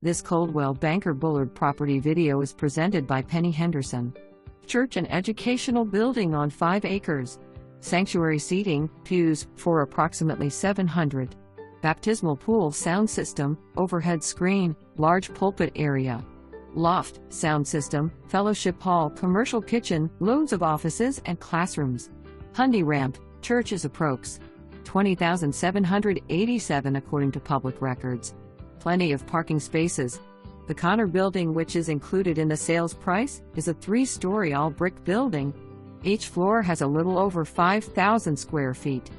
This Coldwell Banker Bullard property video is presented by Penny Henderson. Church and educational building on 5 acres. Sanctuary seating, pews, for approximately 700. Baptismal pool sound system, overhead screen, large pulpit area. Loft, sound system, fellowship hall, commercial kitchen, loads of offices and classrooms. Handi-ramp, church is approx. 20,787 according to public records. Plenty of parking spaces. The Connor building, which is included in the sales price, is a 3-story all-brick building. Each floor has a little over 5,000 square feet.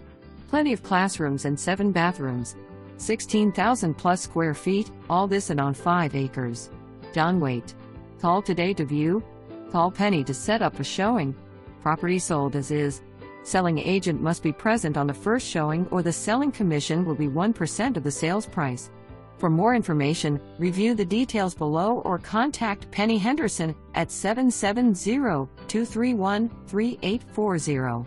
Plenty of classrooms and 7 bathrooms. 16,000 plus square feet, all this and on 5 acres. Don't wait. Call today to view. Call Penny to set up a showing. Property sold as is. Selling agent must be present on the first showing or the selling commission will be 1% of the sales price. For more information, review the details below or contact Penny Henderson at 770-231-3840.